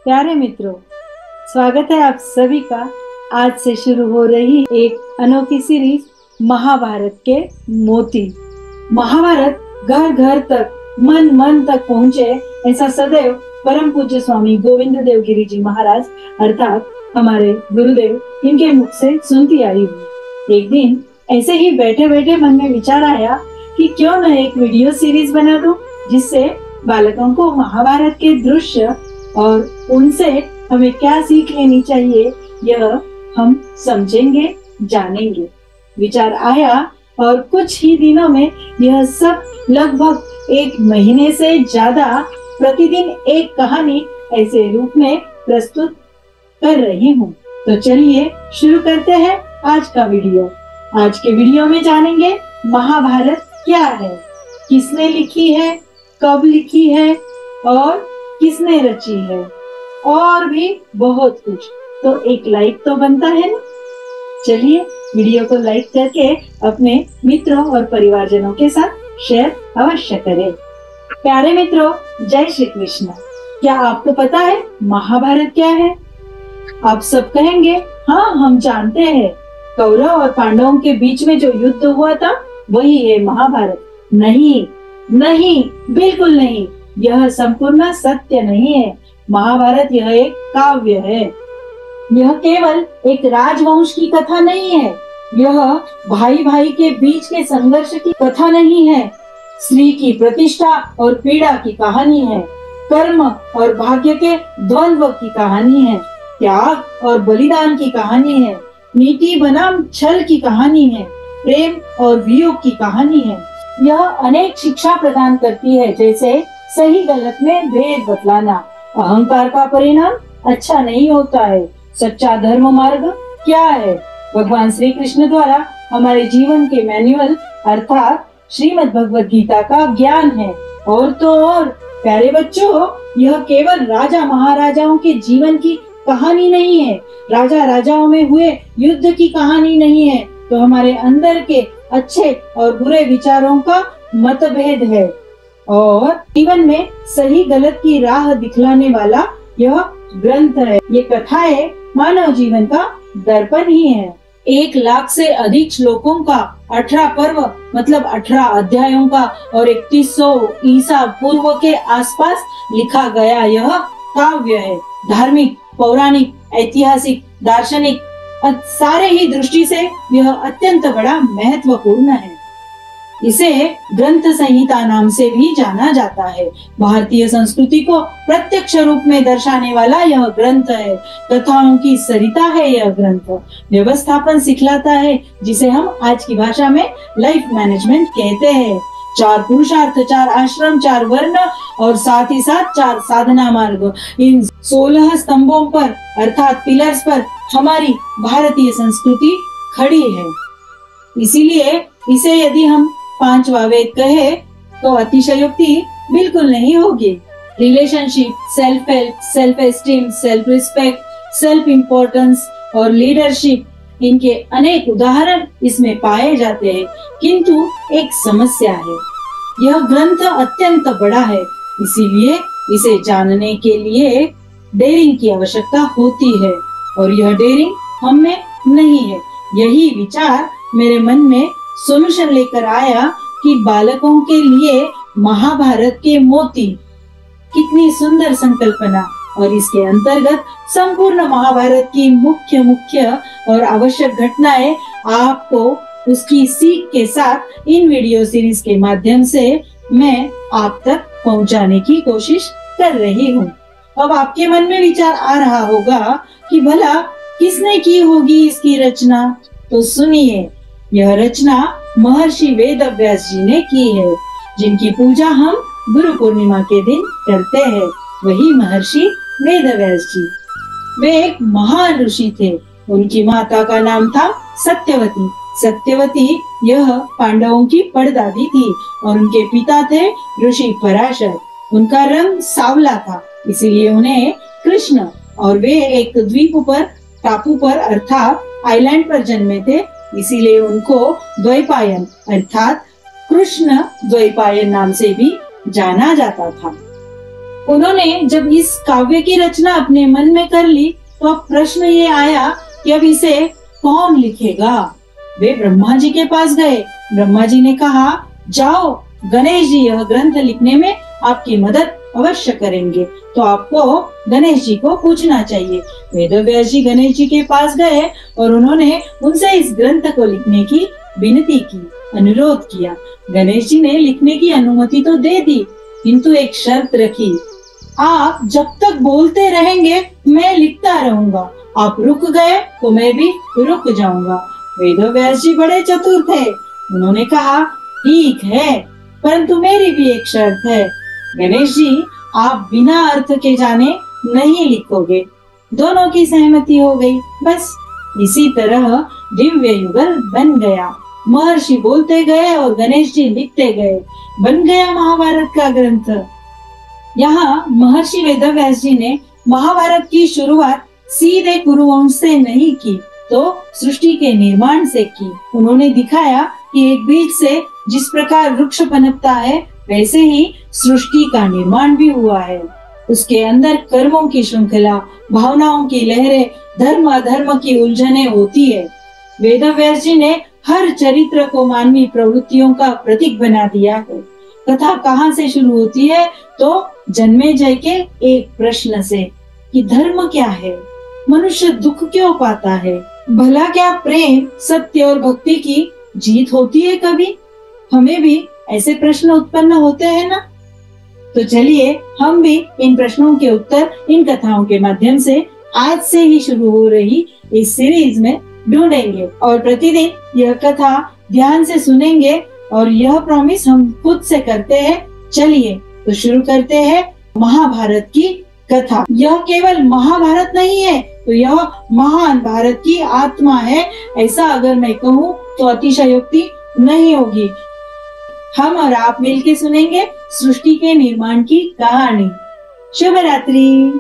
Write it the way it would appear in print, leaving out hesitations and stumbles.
प्यारे मित्रों, स्वागत है आप सभी का आज से शुरू हो रही एक अनोखी सीरीज महाभारत के मोती। महाभारत घर घर तक, मन मन तक पहुँचे, ऐसा सदैव परम पूज्य स्वामी गोविंद देव गिरी जी महाराज अर्थात हमारे गुरुदेव इनके मुख से सुनती आई हूँ। एक दिन ऐसे ही बैठे बैठे मन में विचार आया कि क्यों न एक वीडियो सीरीज बना दूं, जिससे बालकों को महाभारत के दृश्य और उनसे हमें क्या सीख लेनी चाहिए यह हम समझेंगे, जानेंगे। विचार आया और कुछ ही दिनों में यह सब लगभग एक महीने से ज्यादा प्रतिदिन एक कहानी ऐसे रूप में प्रस्तुत कर रही हूँ। तो चलिए शुरू करते हैं आज का वीडियो। आज के वीडियो में जानेंगे महाभारत क्या है, किसने लिखी है, कब लिखी है और किसने रची है, और भी बहुत कुछ। तो एक लाइक तो बनता है ना। चलिए वीडियो को लाइक करके अपने मित्रों और परिवारजनों के साथ शेयर अवश्य करें। प्यारे मित्रों, जय श्री कृष्ण। क्या आपको पता है महाभारत क्या है? आप सब कहेंगे हाँ हम जानते हैं, कौरव और पांडवों के बीच में जो युद्ध हुआ था वही है महाभारत। नहीं नहीं, बिल्कुल नहीं, यह संपूर्ण सत्य नहीं है। महाभारत यह एक काव्य है। यह केवल एक राजवंश की कथा नहीं है, यह भाई भाई के बीच के संघर्ष की कथा नहीं है, स्त्री की प्रतिष्ठा और पीड़ा की कहानी है, कर्म और भाग्य के द्वंद्व की कहानी है, त्याग और बलिदान की कहानी है, नीति बनाम छल की कहानी है, प्रेम और वियोग की कहानी है। यह अनेक शिक्षा प्रदान करती है, जैसे सही गलत में भेद बतलाना, अहंकार का परिणाम अच्छा नहीं होता है, सच्चा धर्म मार्ग क्या है, भगवान श्री कृष्ण द्वारा हमारे जीवन के मैनुअल अर्थात श्रीमद् भगवद गीता का ज्ञान है। और तो और प्यारे बच्चों, यह केवल राजा महाराजाओं के जीवन की कहानी नहीं है, राजा राजाओं में हुए युद्ध की कहानी नहीं है, तो हमारे अंदर के अच्छे और बुरे विचारों का मतभेद है और जीवन में सही गलत की राह दिखलाने वाला यह ग्रंथ है। ये कथाएं मानव जीवन का दर्पण ही है। 1 लाख से अधिक श्लोकों का 18 पर्व मतलब 18 अध्यायों का और 3100 ईसा पूर्व के आसपास लिखा गया यह काव्य है। धार्मिक, पौराणिक, ऐतिहासिक, दार्शनिक सारे ही दृष्टि से यह अत्यंत बड़ा महत्वपूर्ण है। इसे ग्रंथ संहिता नाम से भी जाना जाता है। भारतीय संस्कृति को प्रत्यक्ष रूप में दर्शाने वाला यह ग्रंथ है। कथाओं की सरिता है यह ग्रंथ। व्यवस्थापन सिखलाता है, जिसे हम आज की भाषा में लाइफ मैनेजमेंट कहते हैं। 4 पुरुषार्थ, 4 आश्रम, 4 वर्ण और साथ ही साथ 4 साधना मार्ग, इन 16 स्तंभों पर अर्थात पिलर्स पर हमारी भारतीय संस्कृति खड़ी है। इसीलिए इसे यदि हम 5वां वेद कहे तो अतिशयोक्ति बिल्कुल नहीं होगी। Relationship, self help, self esteem, self respect, self importance और लीडरशिप, इनके अनेक उदाहरण इसमें पाए जाते हैं। किंतु एक समस्या है, यह ग्रंथ अत्यंत बड़ा है, इसीलिए इसे जानने के लिए डेयरिंग की आवश्यकता होती है और यह डेयरिंग हम में नहीं है। यही विचार मेरे मन में सॉल्यूशन लेकर आया कि बालकों के लिए महाभारत के मोती, कितनी सुंदर संकल्पना, और इसके अंतर्गत संपूर्ण महाभारत की मुख्य और आवश्यक घटनाएं आपको उसकी सीख के साथ इन वीडियो सीरीज के माध्यम से मैं आप तक पहुंचाने की कोशिश कर रही हूँ। अब आपके मन में विचार आ रहा होगा कि भला किसने की होगी इसकी रचना? तो सुनिए, यह रचना महर्षि वेदव्यास जी ने की है, जिनकी पूजा हम गुरु पूर्णिमा के दिन करते हैं। वही महर्षि वेदव्यास जी, वे एक महान ऋषि थे। उनकी माता का नाम था सत्यवती। सत्यवती यह पांडवों की पड़दादी थी और उनके पिता थे ऋषि पराशर। उनका रंग सांवला था, इसीलिए उन्हें कृष्ण, और वे एक द्वीप पर, टापू पर अर्थात आइलैंड पर जन्मे थे, इसीलिए उनको द्वैपायन अर्थात कृष्ण द्वैपायन नाम से भी जाना जाता था। उन्होंने जब इस काव्य की रचना अपने मन में कर ली तो अब प्रश्न ये आया कि अब इसे कौन लिखेगा। वे ब्रह्मा जी के पास गए। ब्रह्मा जी ने कहा, जाओ, गणेश जी यह ग्रंथ लिखने में आपकी मदद अवश्य करेंगे, तो आपको गणेश जी को पूछना चाहिए। वेदव्यास जी गणेश जी के पास गए और उन्होंने उनसे इस ग्रंथ को लिखने की विनती की, अनुरोध किया। गणेश जी ने लिखने की अनुमति तो दे दी, किंतु एक शर्त रखी, आप जब तक बोलते रहेंगे मैं लिखता रहूंगा, आप रुक गए तो मैं भी रुक जाऊंगा। वेदव्यास जी बड़े चतुर थे। उन्होंने कहा, ठीक है, परंतु मेरी भी एक शर्त है। गणेश जी, आप बिना अर्थ के जाने नहीं लिखोगे। दोनों की सहमति हो गई। बस इसी तरह दिव्य युगल बन गया। महर्षि बोलते गए और गणेश जी लिखते गए। बन गया महाभारत का ग्रंथ। यहाँ महर्षि वेदव्यास जी ने महाभारत की शुरुआत सीधे कुरुवंश से नहीं की, तो सृष्टि के निर्माण से की। उन्होंने दिखाया कि एक बीज से जिस प्रकार वृक्ष पनपता है, वैसे ही सृष्टि का निर्माण भी हुआ है। उसके अंदर कर्मों की श्रृंखला, भावनाओं की लहरें, धर्म अधर्म की उलझने होती है। वेदव्यास जी ने हर चरित्र को मानवीय प्रवृत्तियों का प्रतीक बना दिया है। कथा कहाँ से शुरू होती है? तो जन्मेजय के एक प्रश्न से कि धर्म क्या है, मनुष्य दुख क्यों पाता है, भला क्या प्रेम, सत्य और भक्ति की जीत होती है कभी? हमें भी ऐसे प्रश्न उत्पन्न होते हैं ना? तो चलिए हम भी इन प्रश्नों के उत्तर इन कथाओं के माध्यम से आज से ही शुरू हो रही इस सीरीज में ढूंढेंगे और प्रतिदिन यह कथा ध्यान से सुनेंगे और यह प्रॉमिस हम खुद से करते हैं। चलिए तो शुरू करते हैं महाभारत की कथा। यह केवल महाभारत नहीं है, तो यह महान भारत की आत्मा है। ऐसा अगर मैं कहूँ तो अतिशयोक्ति नहीं होगी। हम और आप मिलके सुनेंगे सृष्टि के निर्माण की कहानी। शुभ रात्रि।